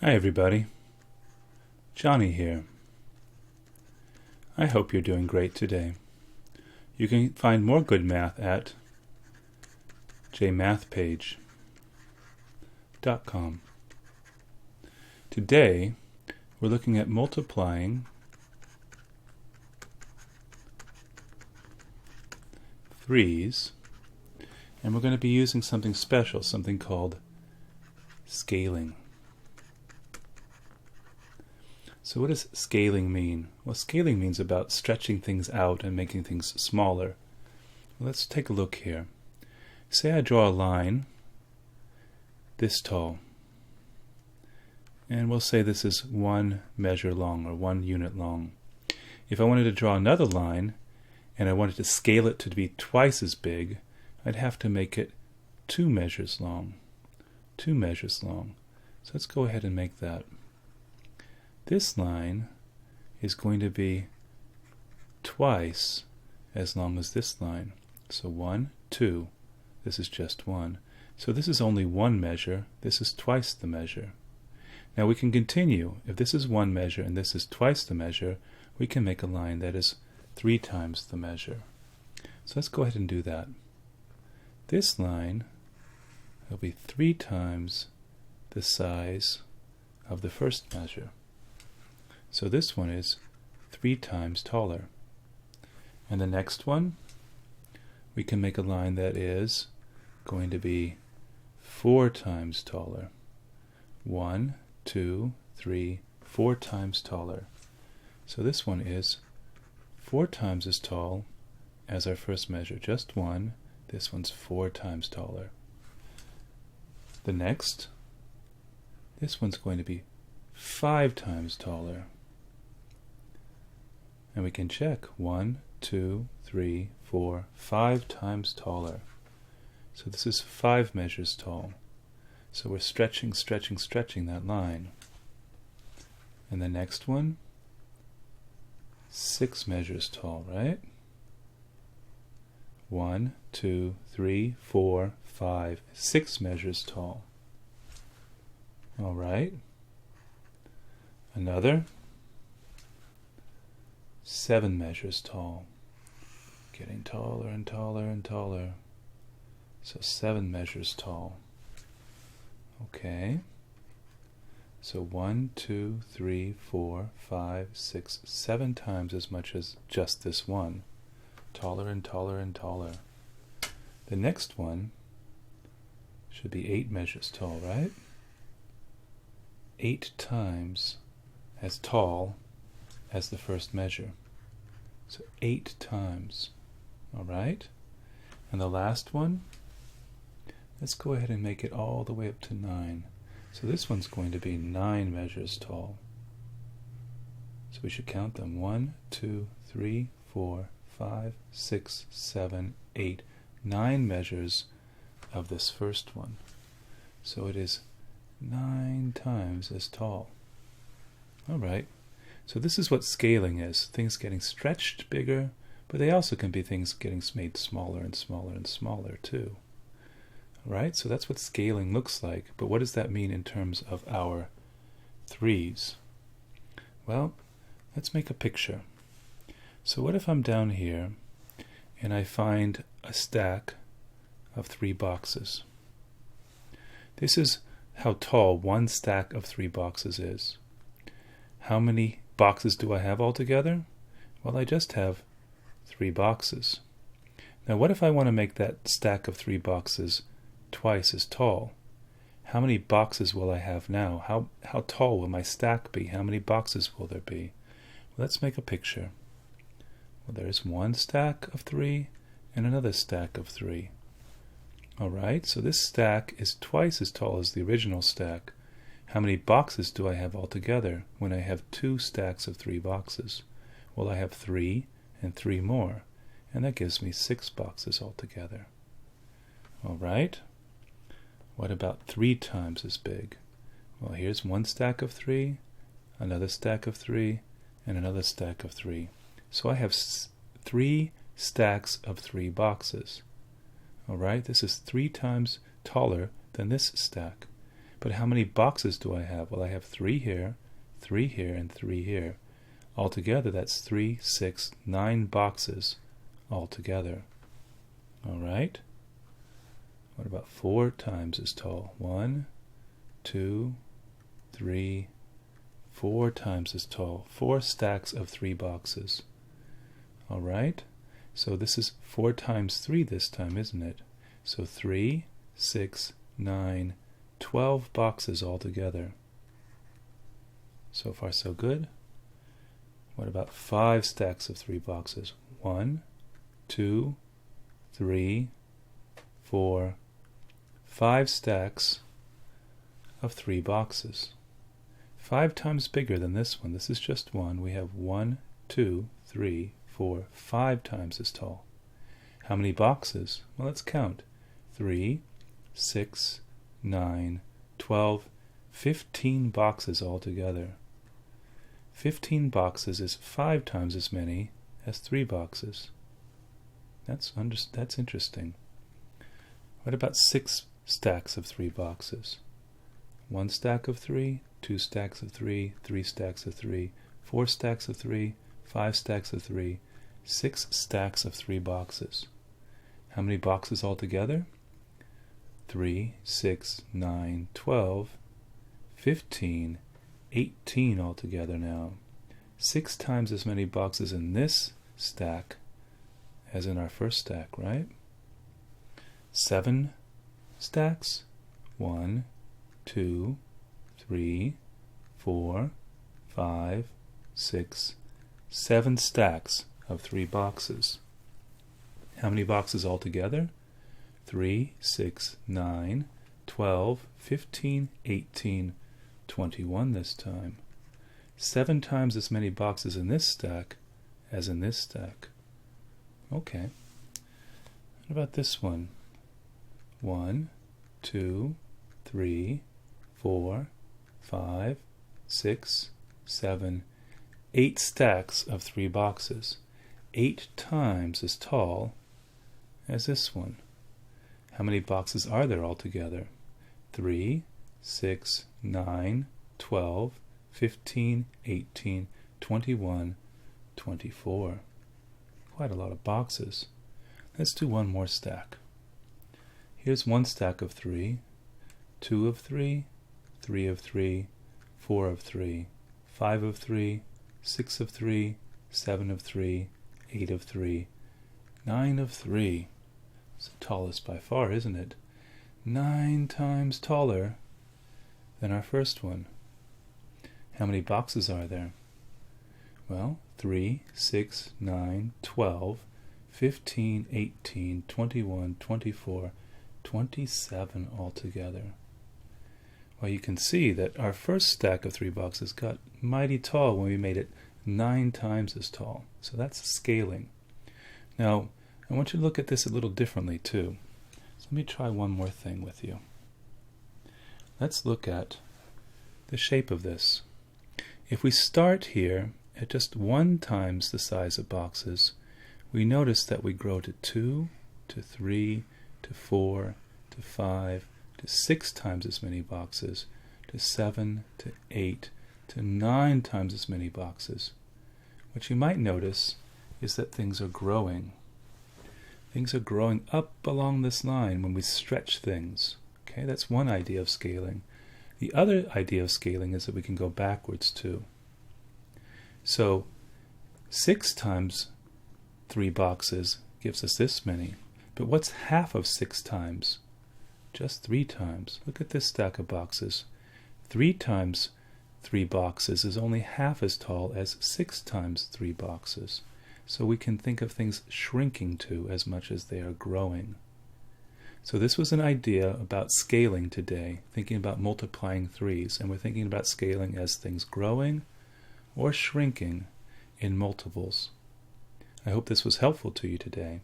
Hi everybody, Johnny here. I hope you're doing great today. You can find more good math at jmathpage.com. Today we're looking at multiplying threes, and we're going to be using something special, something called scaling. So what does scaling mean? Well, scaling means about stretching things out and making things smaller. Well, let's take a look here. Say I draw a line this tall, and we'll say this is 1 measure long or 1 unit long. If I wanted to draw another line and I wanted to scale it to be twice as big, I'd have to make it 2 measures long. 2 measures long. So let's go ahead and make that. This line is going to be twice as long as this line. So 1, 2. This is just 1. So this is only 1 measure. This is twice the measure. Now we can continue. If this is 1 measure and this is twice the measure, we can make a line that is 3 times the measure. So let's go ahead and do that. This line will be 3 times the size of the first measure. So this one is 3 times taller. And the next one, we can make a line that is going to be 4 times taller. 1, 2, 3, 4 times taller. So this one is 4 times as tall as our first measure. Just 1. This one's 4 times taller. The next, this one's going to be 5 times taller. And we can check 1, 2, 3, 4, 5 times taller. So this is 5 measures tall. So we're stretching that line. And the next one, 6 measures tall, right? 1, 2, 3, 4, 5, 6 measures tall. All right. Another 7 measures tall. Getting taller and taller and taller. So 7 measures tall. Okay. So 1, 2, 3, 4, 5, 6, 7 times as much as just this one. Taller and taller and taller. The next one should be 8 measures tall, right? 8 times as tall as the first measure. So 8 times. All right? And the last one, let's go ahead and make it all the way up to 9. So this one's going to be 9 measures tall. So we should count them. 1, 2, 3, 4, 5, 6, 7, 8. 9 measures of this first one. So it is 9 times as tall. All right. So this is what scaling is. Things getting stretched bigger, but they also can be things getting made smaller and smaller and smaller too. All right, so that's what scaling looks like. But what does that mean in terms of our threes? Well, let's make a picture. So what if I'm down here and I find a stack of 3 boxes? This is how tall one stack of 3 boxes is. How many boxes do I have altogether? Well, I just have 3 boxes. Now what if I want to make that stack of 3 boxes twice as tall? How many boxes will I have now? How tall will my stack be? How many boxes will there be? Well, let's make a picture. Well, there's one stack of 3 and another stack of 3. All right, so this stack is twice as tall as the original stack. How many boxes do I have altogether when I have 2 stacks of 3 boxes? Well, I have 3 and 3 more, and that gives me 6 boxes altogether. All right. What about 3 times as big? Well, here's one stack of 3, another stack of 3, and another stack of 3. So I have 3 stacks of 3 boxes. All right, this is 3 times taller than this stack. But how many boxes do I have? Well, I have 3 here, 3 here, and 3 here. Altogether, that's 3, 6, 9 boxes altogether. All right? What about 4 times as tall? 1, 2, 3, 4 times as tall. 4 stacks of 3 boxes. All right? So this is 4 times 3 this time, isn't it? So 3, 6, 9, 12 boxes altogether. So far, so good. What about 5 stacks of 3 boxes? 1, 2, 3, 4, 5 stacks of 3 boxes. 5 times bigger than this one. This is just 1. We have 1, 2, 3, 4, 5 times as tall. How many boxes? Well, let's count. 3, 6, 9, 12, 15 boxes altogether. 15 boxes is 5 times as many as 3 boxes. That's interesting. What about 6 stacks of 3 boxes? 1 stack of 3, 2 stacks of 3, 3 stacks of 3, 4 stacks of 3, 5 stacks of 3, 6 stacks of 3 boxes. How many boxes altogether? 3, 6, 9, 12, 15, 18 altogether now. 6 times as many boxes in this stack as in our first stack, right? 7 stacks. 1, 2, 3, 4, 5, 6, 7 stacks of 3 boxes. How many boxes altogether? 3, 6, 9, 12, 15, 18, 21 this time. 7 times as many boxes in this stack as in this stack. Okay. What about this one? 1, 2, 3, 4, 5, 6, 7, 8 stacks of 3 boxes. 8 times as tall as this one. How many boxes are there altogether? 3, 6, 9, 12, 15, 18, 21, 24. Quite a lot of boxes. Let's do one more stack. Here's 1 stack of 3, 2 of 3, 3 of 3, 4 of 3, 5 of 3, 6 of 3, 7 of 3, 8 of 3, 9 of 3. It's the tallest by far, isn't it? 9 times taller than our first one. How many boxes are there? Well, 3, 6, 9, 12, 15, 18, 21, 24, 27 altogether. Well, you can see that our first stack of 3 boxes got mighty tall when we made it 9 times as tall. So that's scaling. Now, I want you to look at this a little differently too. So let me try one more thing with you. Let's look at the shape of this. If we start here at just 1 times the size of boxes, we notice that we grow to 2, to 3, to 4, to 5, to 6 times as many boxes, to 7, to 8, to 9 times as many boxes. What you might notice is that things are growing. Things are growing up along this line when we stretch things. Okay, that's one idea of scaling. The other idea of scaling is that we can go backwards too. So 6 times 3 boxes gives us this many. But what's half of 6 times? Just 3 times. Look at this stack of boxes. 3 times 3 boxes is only half as tall as 6 times 3 boxes. So we can think of things shrinking too as much as they are growing. So this was an idea about scaling today, thinking about multiplying 3's, and we're thinking about scaling as things growing or shrinking in multiples. I hope this was helpful to you today.